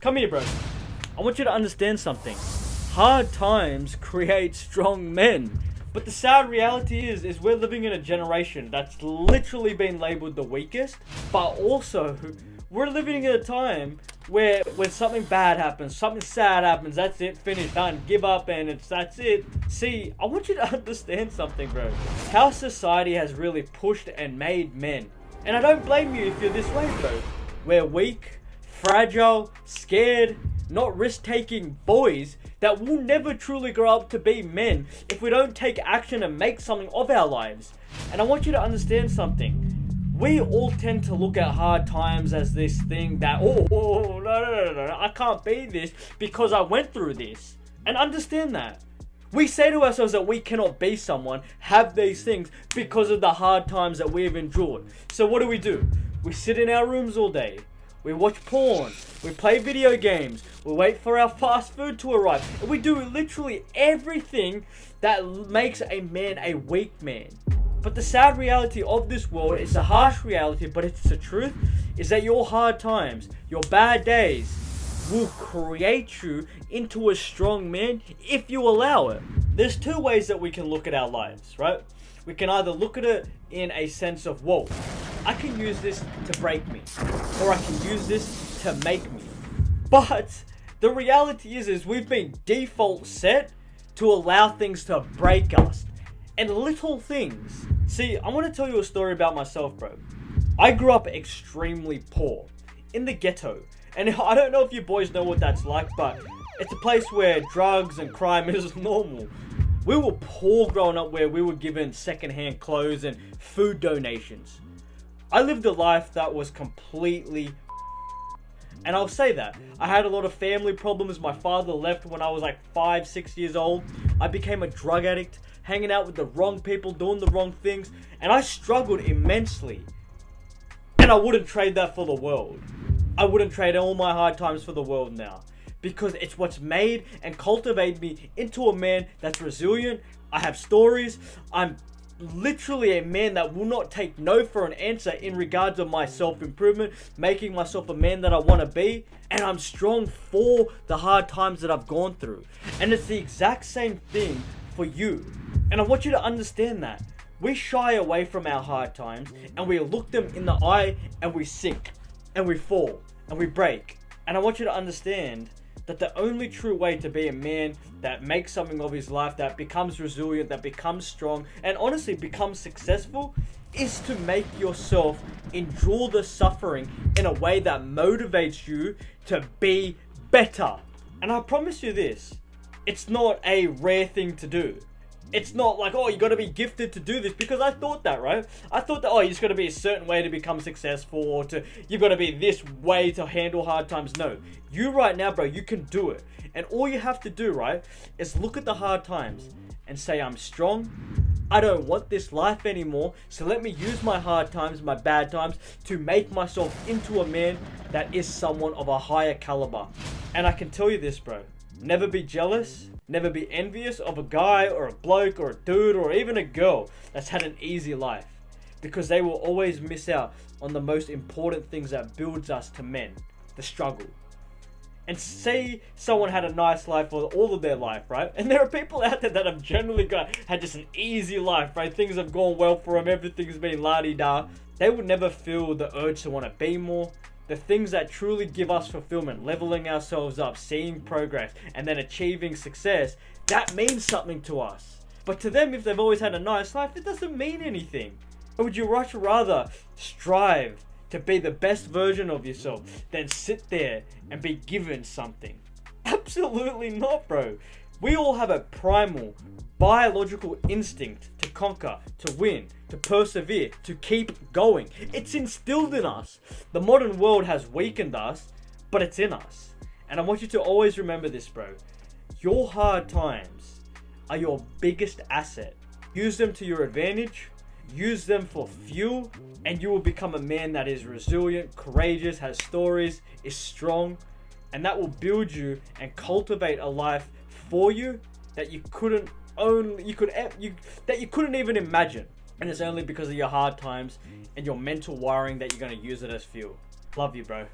Come here, bro. I want you to understand something. Hard times create strong men. But the sad reality is we're living in a generation that's literally been labeled the weakest, but also we're living in a time where when something bad happens, something sad happens, that's it, finished, done, give up, and that's it. See, I want you to understand something, bro. How society has really pushed and made men. And I don't blame you if you're this way, bro. We're weak, fragile, scared, not risk-taking boys that will never truly grow up to be men if we don't take action and make something of our lives. And I want you to understand something. We all tend to look at hard times as this thing that, no, I can't be this because I went through this. And understand that. We say to ourselves that we cannot be someone, have these things because of the hard times that we've endured. So what do? We sit in our rooms all day. We watch porn, we play video games, we wait for our fast food to arrive, and we do literally everything that makes a man a weak man. But the sad reality of this world, it's a harsh reality, but it's the truth, is that your hard times, your bad days, will create you into a strong man if you allow it. There's two ways that we can look at our lives, right? We can either look at it in a sense of, whoa, I can use this to break me, or I can use this to make me. But the reality is we've been default set to allow things to break us. And little things. See, I want to tell you a story about myself, bro. I grew up extremely poor, in the ghetto. And I don't know if you boys know what that's like, but it's a place where drugs and crime is normal. We were poor growing up, where we were given secondhand clothes and food donations. I lived a life that was completely and I'll say that. I had a lot of family problems. My father left when I was like 5, 6 years old. I became a drug addict, hanging out with the wrong people, doing the wrong things. And I struggled immensely. And I wouldn't trade that for the world. I wouldn't trade all my hard times for the world now. Because it's what's made and cultivated me into a man that's resilient. I have stories. I'm literally a man that will not take no for an answer in regards of my self-improvement, making myself a man that I want to be, and I'm strong for the hard times that I've gone through. And it's the exact same thing for you. And I want you to understand that. We shy away from our hard times and we look them in the eye and we sink and we fall and we break. And I want you to understand that the only true way to be a man that makes something of his life, that becomes resilient, that becomes strong, and honestly becomes successful, is to make yourself endure the suffering in a way that motivates you to be better. And I promise you this, it's not a rare thing to do. It's not like, oh, you got to be gifted to do this, because I thought that, right? I thought that, oh, you just got to be a certain way to become successful, or you've got to be this way to handle hard times. No, you right now, bro, you can do it. And all you have to do, right, is look at the hard times and say, I'm strong. I don't want this life anymore. So let me use my hard times, my bad times, to make myself into a man that is someone of a higher caliber. And I can tell you this, bro. Never be jealous, never be envious of a guy or a bloke or a dude or even a girl that's had an easy life, because they will always miss out on the most important things that builds us to men, the struggle. And say someone had a nice life for all of their life, right? And there are people out there that have generally had just an easy life, right? Things have gone well for them, everything's been la-di-da. They would never feel the urge to want to be more. The things that truly give us fulfillment, leveling ourselves up, seeing progress, and then achieving success, that means something to us. But to them, if they've always had a nice life, it doesn't mean anything. Or would you much rather strive to be the best version of yourself than sit there and be given something? Absolutely not, bro. We all have a primal, biological instinct to conquer, to win, to persevere, to keep going. It's instilled in us. The modern world has weakened us, but it's in us. And I want you to always remember this, bro. Your hard times are your biggest asset. Use them to your advantage. Use them for fuel, and you will become a man that is resilient, courageous, has stories, is strong, and that will build you and cultivate a life for you that you couldn't even imagine. And it's only because of your hard times and your mental wiring that you're going to use it as fuel. Love you, bro.